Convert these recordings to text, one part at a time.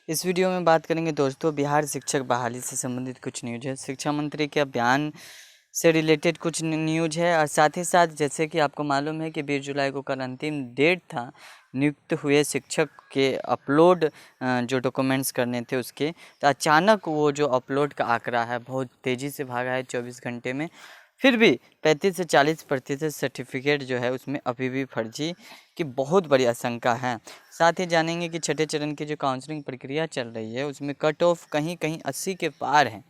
इस वीडियो में बात करेंगे दोस्तों बिहार शिक्षक बहाली से संबंधित कुछ न्यूज है। शिक्षा मंत्री के बयान से रिलेटेड कुछ न्यूज है और साथ ही साथ जैसे कि आपको मालूम है कि 20 जुलाई को कल अंतिम डेट था नियुक्त हुए शिक्षक के अपलोड जो डॉक्यूमेंट्स करने थे उसके, तो अचानक वो जो अपलोड का आंकड़ा है बहुत तेज़ी से भागा है 24 घंटे में। फिर भी 35 से 40% सर्टिफिकेट जो है उसमें अभी भी फर्जी की बहुत बड़ी आशंका है। साथ ही जानेंगे कि छठे चरण की जो काउंसलिंग प्रक्रिया चल रही है उसमें कट ऑफ कहीं कहीं 80 के पार है।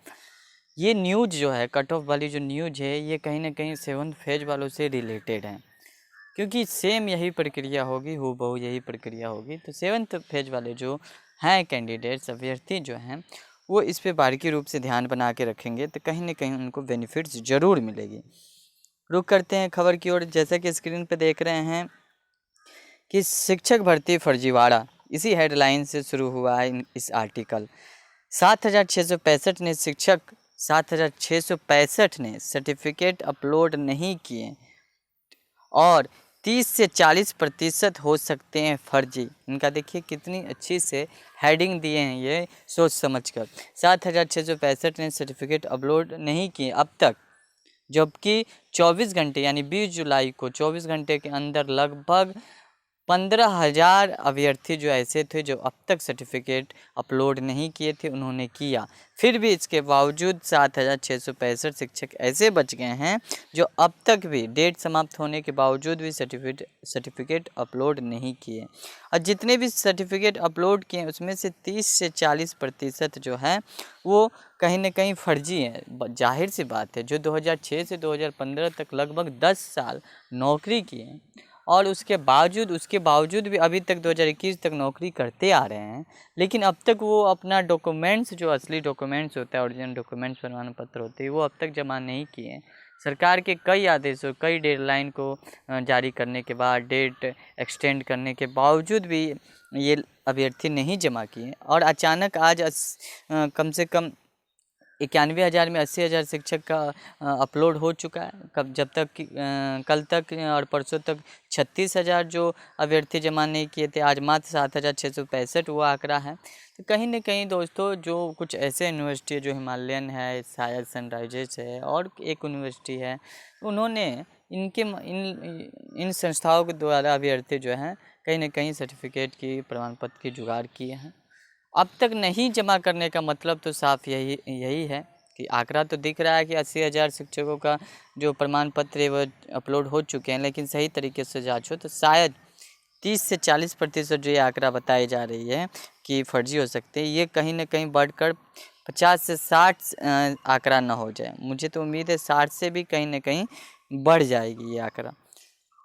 ये न्यूज़ जो है कट ऑफ वाली जो न्यूज़ है ये कहीं ना कहीं 7th फेज वालों से रिलेटेड है, क्योंकि सेम यही प्रक्रिया होगी, हूबहू यही प्रक्रिया होगी। तो 7th फेज वाले जो हैं कैंडिडेट्स अभ्यर्थी जो हैं वो इस पे बारीकी रूप से ध्यान बना के रखेंगे तो कहीं ना कहीं उनको बेनिफिट्स ज़रूर मिलेगी। रुक करते हैं खबर की ओर। जैसा कि स्क्रीन पे देख रहे हैं कि शिक्षक भर्ती फर्जीवाड़ा, इसी हेडलाइन से शुरू हुआ है इस आर्टिकल। 7,665 ने 7,665 ने सर्टिफिकेट अपलोड नहीं किए और 30 से 40% हो सकते हैं फर्जी। इनका देखिए कितनी अच्छी से हेडिंग दिए हैं ये सोच समझकर। 7,665 ने सर्टिफिकेट अपलोड नहीं किए अब तक, जबकि 24 घंटे यानी 20 जुलाई को 24 घंटे के अंदर लगभग 15,000 अभ्यर्थी जो ऐसे थे जो अब तक सर्टिफिकेट अपलोड नहीं किए थे उन्होंने किया। फिर भी इसके बावजूद 7,665 शिक्षक ऐसे बच गए हैं जो अब तक भी डेट समाप्त होने के बावजूद भी सर्टिफिकेट अपलोड नहीं किए। और जितने भी सर्टिफिकेट अपलोड किए उसमें से 30 से 40% जो है वो कहीं ना कहीं फर्जी है। जाहिर सी बात है, जो 2006 से 2015 तक लगभग 10 साल नौकरी किए और उसके बावजूद भी अभी तक 2021 तक नौकरी करते आ रहे हैं, लेकिन अब तक वो अपना डॉक्यूमेंट्स जो असली डॉक्यूमेंट्स होता है, ओरिजिनल डॉक्यूमेंट्स प्रमाण पत्र होते हैं, वो अब तक जमा नहीं किए। सरकार के कई आदेशों कई डेडलाइन को जारी करने के बाद, डेट एक्सटेंड करने के बावजूद भी ये अभ्यर्थी नहीं जमा किए और अचानक आज कम से कम 91,000 में 80,000 शिक्षक का अपलोड हो चुका है। जब तक कल तक और परसों तक 36,000 जो अभ्यर्थी जमा नहीं किए थे, आज मात्र 7,665 वो आंकड़ा है। तो कहीं ना कहीं दोस्तों जो कुछ ऐसे यूनिवर्सिटी जो हिमालयन है, शायद सनराइजर्स है और एक यूनिवर्सिटी है, उन्होंने इन संस्थाओं के द्वारा अभ्यर्थी जो हैं कहीं ना कहीं सर्टिफिकेट की प्रमाण पत्र की जुगाड़ किए हैं। अब तक नहीं जमा करने का मतलब तो साफ यही है कि आंकड़ा तो दिख रहा है कि 80,000 शिक्षकों का जो प्रमाण पत्र है वो अपलोड हो चुके हैं, लेकिन सही तरीके से जांच हो तो शायद 30 से 40% जो ये आंकड़ा बताई जा रही है कि फर्जी हो सकते हैं, ये कहीं ना कहीं बढ़कर 50 से 60 आंकड़ा ना हो जाए। मुझे तो उम्मीद है 60 से भी कहीं ना कहीं बढ़ जाएगी ये आंकड़ा।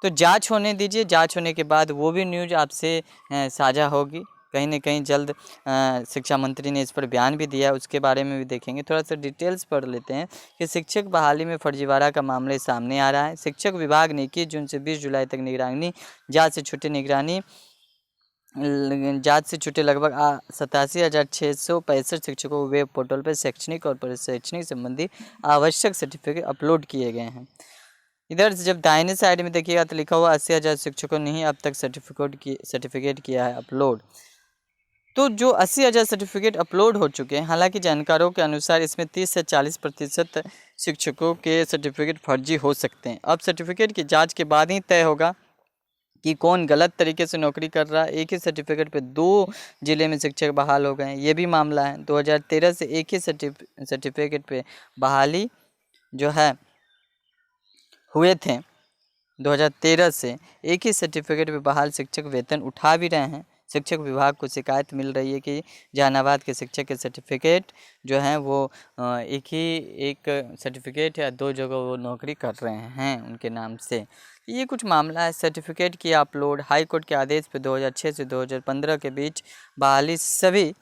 तो जांच होने दीजिए, जांच होने के बाद वो भी न्यूज़ आपसे साझा होगी। कहीं ना कहीं जल्द शिक्षा मंत्री ने इस पर बयान भी दिया है, उसके बारे में भी देखेंगे। थोड़ा सा डिटेल्स पढ़ लेते हैं कि शिक्षक बहाली में फर्जीवाड़ा का मामले सामने आ रहा है। शिक्षक विभाग ने 21 जून से 20 जुलाई तक निगरानी जांच से छूटे लगभग 87,665 शिक्षकों को वेब पोर्टल पर शैक्षणिक और शैक्षणिक संबंधी आवश्यक सर्टिफिकेट अपलोड किए गए हैं। इधर जब दाहिने साइड में देखिएगा तो लिखा हुआ 80,000 शिक्षकों ने ही अब तक सर्टिफिकेट किया है अपलोड। तो जो 80,000 सर्टिफिकेट अपलोड हो चुके हैं, हालांकि जानकारों के अनुसार इसमें 30 से 40% शिक्षकों के सर्टिफिकेट फर्जी हो सकते हैं। अब सर्टिफिकेट की जांच के बाद ही तय होगा कि कौन गलत तरीके से नौकरी कर रहा है। एक ही सर्टिफिकेट पे 2 जिले में शिक्षक बहाल हो गए हैं, ये भी मामला है। 2013 से एक ही सर्टिफिकेट पे बहाली जो है हुए थे। 2013 से एक ही सर्टिफिकेट पे बहाल शिक्षक वेतन उठा भी रहे हैं। शिक्षक विभाग को शिकायत मिल रही है कि जहानाबाद के शिक्षक के सर्टिफिकेट जो हैं वो एक सर्टिफिकेट या 2 जगह वो नौकरी कर रहे हैं उनके नाम से। ये कुछ मामला है। सर्टिफिकेट की अपलोड हाई कोर्ट के आदेश पे 2006 से 2015 के बीच बहाली सभी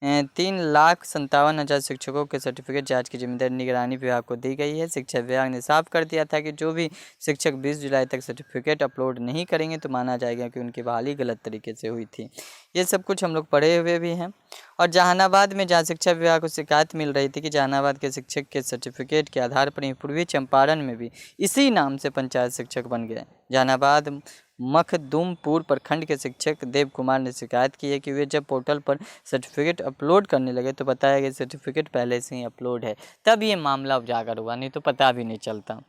3,57,000 शिक्षकों के सर्टिफिकेट जांच की जिम्मेदारी निगरानी विभाग को दी गई है। शिक्षा विभाग ने साफ कर दिया था कि जो भी शिक्षक 20 जुलाई तक सर्टिफिकेट अपलोड नहीं करेंगे तो माना जाएगा कि उनकी बहाली गलत तरीके से हुई थी। ये सब कुछ हम लोग पढ़े हुए भी हैं। और जहानाबाद में जहाँ शिक्षा विभाग को शिकायत मिल रही थी कि जहानाबाद के शिक्षक के सर्टिफिकेट के आधार पर ही पूर्वी चंपारण में भी इसी नाम से पंचायत शिक्षक बन गए। जहानाबाद मखदूमपुर प्रखंड के शिक्षक देव कुमार ने शिकायत की है कि वे जब पोर्टल पर सर्टिफिकेट अपलोड करने लगे तो बताया कि सर्टिफिकेट पहले से ही अपलोड है, तब ये मामला उजागर हुआ, नहीं तो पता भी नहीं चलता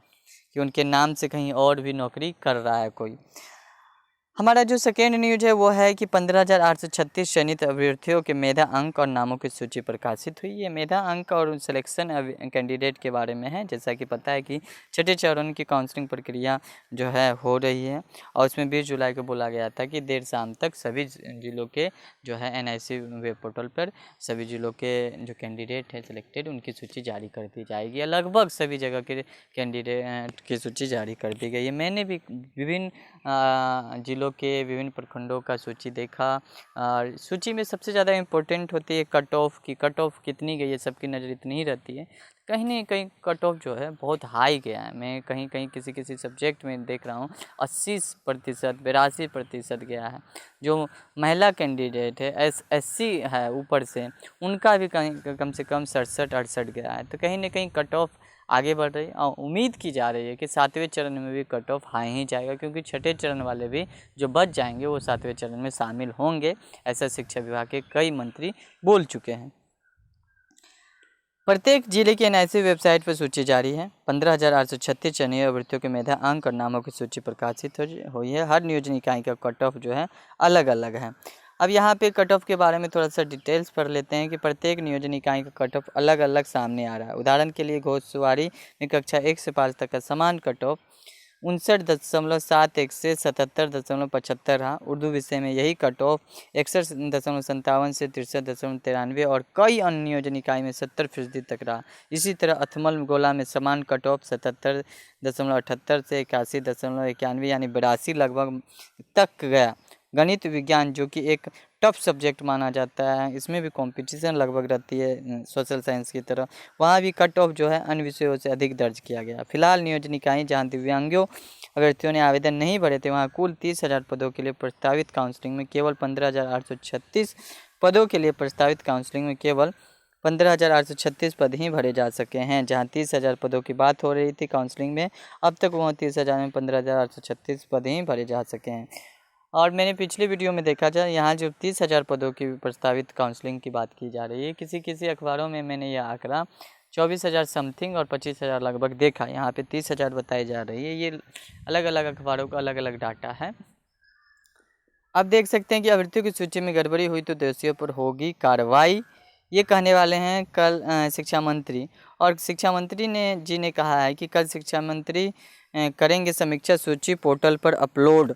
कि उनके नाम से कहीं और भी नौकरी कर रहा है कोई। हमारा जो सेकेंड न्यूज है वो है कि 15,836 चयनित अभ्यर्थियों के मेधा अंक और नामों की सूची प्रकाशित हुई। ये मेधा अंक और सिलेक्शन कैंडिडेट के बारे में है। जैसा कि पता है कि छठे चरण की काउंसलिंग प्रक्रिया जो है हो रही है और उसमें 20 जुलाई को बोला गया था कि देर शाम तक सभी जिलों के जो है NIC वेब पोर्टल पर सभी जिलों के जो कैंडिडेट है सिलेक्टेड उनकी सूची जारी कर दी जाएगी। लगभग सभी जगह के कैंडिडेट की सूची जारी कर दी गई है। मैंने भी विभिन्न जिलों के विभिन्न प्रखंडों का सूची देखा और सूची में सबसे ज़्यादा इम्पोर्टेंट होती है कट ऑफ की। कट ऑफ कितनी गई है, सबकी नज़र इतनी ही रहती है। कहीं ना कहीं कट ऑफ जो है बहुत हाई गया है। मैं कहीं कहीं किसी सब्जेक्ट में देख रहा हूँ 80%, 82% गया है। जो महिला कैंडिडेट है SC है ऊपर से, उनका भी कहीं कम से कम 67-68 गया है। तो कहीं ना कहीं कट ऑफ आगे बढ़ रही है और उम्मीद की जा रही है कि 7वें चरण में भी कट ऑफ हाई ही जाएगा, क्योंकि छठे चरण वाले भी जो बच जाएंगे वो 7वें चरण में शामिल होंगे, ऐसा शिक्षा विभाग के कई मंत्री बोल चुके हैं। प्रत्येक जिले की NIC वेबसाइट पर सूची जारी है। 15,836 चयनित अभ्यर्थियों के मेधा अंक और नामों की सूची प्रकाशित हुई है। हर नियोजन इकाई का कट ऑफ जो है अलग अलग है। अब यहाँ पे कट ऑफ के बारे में थोड़ा सा डिटेल्स पढ़ लेते हैं कि प्रत्येक नियोजन इकाई का कट ऑफ अलग अलग सामने आ रहा है। उदाहरण के लिए घोड़सवारी में कक्षा 1 से 5 तक का समान कट ऑफ 59.71 से 77.75 रहा। उर्दू विषय में यही कट ऑफ 61.57 से 63.93 और कई अन्य नियोजन इकाई में 70% तक रहा। इसी तरह अथमल गोला में समान कट ऑफ 77.78 से 81.91 यानी 82 लगभग तक गया। गणित विज्ञान जो कि एक टफ सब्जेक्ट माना जाता है, इसमें भी कंपटीशन लगभग रहती है सोशल साइंस की तरह, वहाँ भी कट ऑफ जो है अन्य विषयों से अधिक दर्ज किया गया। फिलहाल नियोजन इकाई जहाँ दिव्यांगों अभ्यर्थियों ने आवेदन नहीं भरे थे वहाँ कुल 30,000 पदों के लिए प्रस्तावित काउंसलिंग में केवल 15,836 पदों के लिए प्रस्तावित काउंसलिंग में केवल 15,836 पद ही भरे जा सके हैं। जहां 30,000 पदों की बात हो रही थी काउंसलिंग में, अब तक वहाँ 30,000 में 15,836 पद ही भरे जा सके हैं। और मैंने पिछले वीडियो में देखा जाए यहाँ जो 30,000 पदों की प्रस्तावित काउंसलिंग की बात की जा रही है, किसी अखबारों में मैंने यह आंकड़ा 24,000 समथिंग और 25,000 लगभग देखा। यहाँ पे 30,000 बताई जा रही है। ये अलग अलग अखबारों का अलग अलग डाटा है। अब देख सकते हैं कि अभ्यर्थियों की सूची में गड़बड़ी हुई तो दोषियों पर होगी कार्रवाई, ये कहने वाले हैं कल शिक्षा मंत्री। और शिक्षा मंत्री ने कहा है कि कल शिक्षा मंत्री करेंगे समीक्षा सूची पोर्टल पर अपलोड।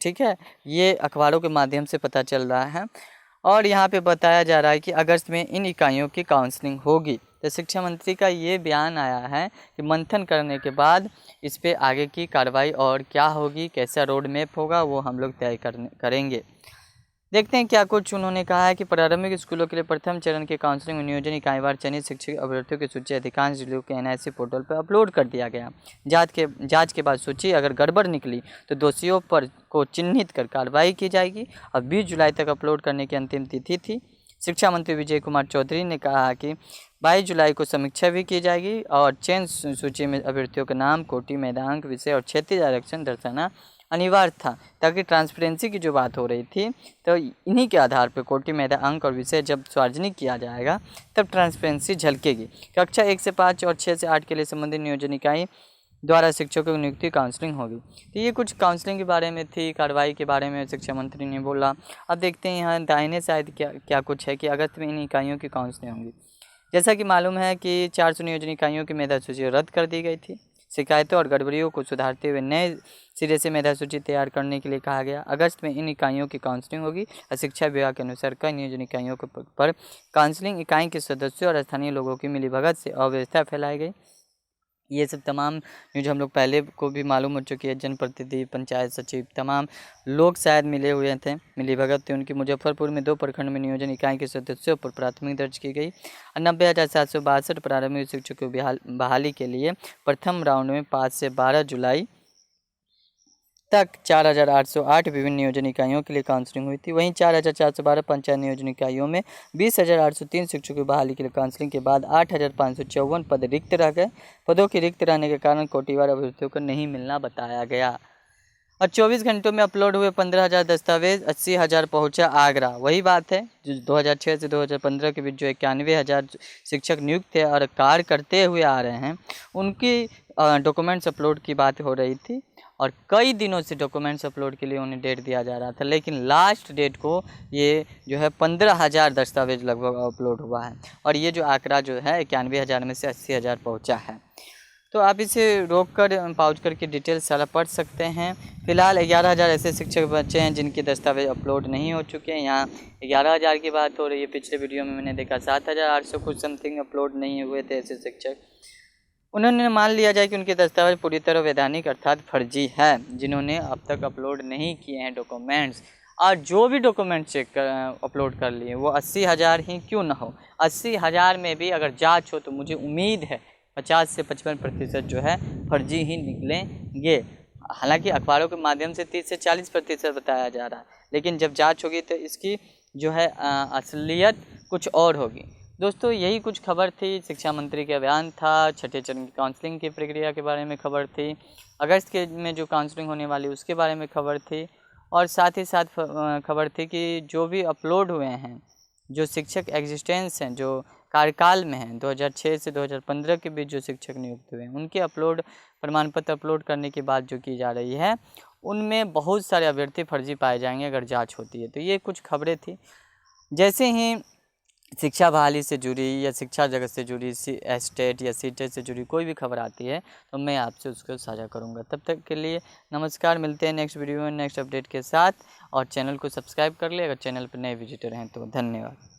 ठीक है, ये अखबारों के माध्यम से पता चल रहा है। और यहाँ पे बताया जा रहा है कि अगस्त में इन इकाइयों की काउंसलिंग होगी। तो शिक्षा मंत्री का ये बयान आया है कि मंथन करने के बाद इस पे आगे की कार्रवाई और क्या होगी, कैसा रोड मैप होगा, वो हम लोग तय करेंगे। देखते हैं क्या कुछ उन्होंने कहा है कि प्रारंभिक स्कूलों के लिए प्रथम चरण के काउंसलिंग में नियोजन इकाईवार चयनित शिक्षक अभ्यर्थियों की सूची अधिकांश जिलों के NIC पोर्टल पर अपलोड कर दिया गया। जांच के बाद सूची अगर गड़बड़ निकली तो दोषियों पर को चिन्हित कर कार्रवाई की जाएगी। अब 20 जुलाई तक अपलोड करने की अंतिम तिथि थी। शिक्षा मंत्री विजय कुमार चौधरी ने कहा कि 22 जुलाई को समीक्षा भी की जाएगी और चयन सूची में अभ्यर्थियों का नाम, कोटि, मेधांक, विषय और क्षेत्रीय आरक्षण दर्शाना अनिवार्य था, ताकि ट्रांसपेरेंसी की जो बात हो रही थी तो इन्हीं के आधार पर कोटि, मेधा, अंक और विषय जब सार्वजनिक किया जाएगा तब ट्रांसपेरेंसी झलकेगी। कक्षा 1 से 5 और 6 से 8 के लिए संबंधित नियोजन इकाई द्वारा शिक्षकों की नियुक्ति काउंसलिंग होगी। तो ये कुछ काउंसलिंग के बारे में थी, कार्रवाई के बारे में शिक्षा मंत्री ने बोला। अब देखते हैं यहाँ दाहिने साइड क्या कुछ है कि अगस्त में इन इकाइयों की काउंसलिंग होगी। जैसा कि मालूम है कि 400 नियोजन इकाइयों की मेधा सूची रद्द कर दी गई थी। शिकायतों और गड़बड़ियों को सुधारते हुए नए सिरे से मेधा सूची तैयार करने के लिए कहा गया। अगस्त में इन इकाइयों की काउंसलिंग होगी और शिक्षा विभाग के अनुसार कई नियोजन इकाइयों पर काउंसलिंग इकाई के सदस्यों और स्थानीय लोगों की मिलीभगत से अव्यवस्था फैलाई गई। ये सब तमाम न्यूज हम लोग पहले को भी मालूम हो चुकी है। जनप्रतिनिधि, पंचायत सचिव, तमाम लोग शायद मिले हुए थे, मिलीभगत थे उनकी। मुजफ्फरपुर में 2 प्रखंड में नियोजन इकाई के सदस्यों पर प्राथमिक दर्ज की गई। 90,762 प्रारंभिक शिक्षकों की बहाली के लिए प्रथम राउंड में 5 से 12 जुलाई तक 4,808 विभिन्न नियोजन इकाइयों के लिए काउंसलिंग हुई थी। वहीं 4,412 पंचायत नियोजन इकाइयों में 20,803 शिक्षकों की बहाली के लिए काउंसलिंग के बाद 8,554 पद रिक्त रह गए। पदों के रिक्त रहने के कारण कोटिवार अभ्यर्थियों को नहीं मिलना बताया गया। और 24 घंटों में अपलोड हुए 15,000 दस्तावेज, 80,000 पहुँचा आगरा। वही बात है जो 2006 से 2015 के बीच जो 91,000 शिक्षक नियुक्त थे और कार्य करते हुए आ रहे हैं, उनकी डॉक्यूमेंट्स अपलोड की बात हो रही थी और कई दिनों से डॉक्यूमेंट्स अपलोड के लिए उन्हें डेट दिया जा रहा था, लेकिन लास्ट डेट को ये जो है 15,000 दस्तावेज लगभग अपलोड हुआ है और ये जो आंकड़ा जो है 91,000 में से 80,000 पहुँचा है। तो आप इसे रोक कर पॉज करके डिटेल सारा पढ़ सकते हैं। फ़िलहाल 11,000 ऐसे शिक्षक बचे हैं जिनके दस्तावेज अपलोड नहीं हो चुके हैं। यहाँ 11,000 की बात हो रही है, पिछले वीडियो में मैंने देखा 7,800 कुछ समथिंग अपलोड नहीं हुए थे ऐसे शिक्षक। उन्होंने मान लिया जाए कि उनके दस्तावेज पूरी तरह वैधानिक अर्थात फर्जी है, जिन्होंने अब तक अपलोड नहीं किए हैं डॉक्यूमेंट्स। और जो भी डॉक्यूमेंट अपलोड कर लिए वो 80,000 ही क्यों ना हो, 80,000 में भी अगर जांच हो तो मुझे उम्मीद है 50 से 55% जो है फर्जी ही निकलेंगे। हालांकि अखबारों के माध्यम से 30 से 40% बताया जा रहा है, लेकिन जब जांच होगी तो इसकी जो है असलियत कुछ और होगी। दोस्तों यही कुछ खबर थी, शिक्षा मंत्री का बयान था, छठे चरण की काउंसलिंग की प्रक्रिया के बारे में खबर थी, अगस्त के में जो काउंसलिंग होने वाली उसके बारे में खबर थी, और साथ ही साथ खबर थी कि जो भी अपलोड हुए हैं, जो शिक्षक एग्जिस्टेंस हैं, जो कार्यकाल में हैं, 2006 से 2015 के बीच जो शिक्षक नियुक्त हुए हैं, उनके प्रमाण पत्र अपलोड करने की बात जो की जा रही है, उनमें बहुत सारे अभ्यर्थी फर्जी पाए जाएंगे अगर जांच होती है। तो ये कुछ खबरें थी। जैसे ही शिक्षा बहाली से जुड़ी या शिक्षा जगत से जुड़ी स्टेट या सीटेट से जुड़ी कोई भी खबर आती है तो मैं आपसे उसको साझा करूंगा। तब तक के लिए नमस्कार, मिलते हैं नेक्स्ट वीडियो में नेक्स्ट अपडेट के साथ, और चैनल को सब्सक्राइब कर ले अगर चैनल पर नए विजिटर हैं तो। धन्यवाद।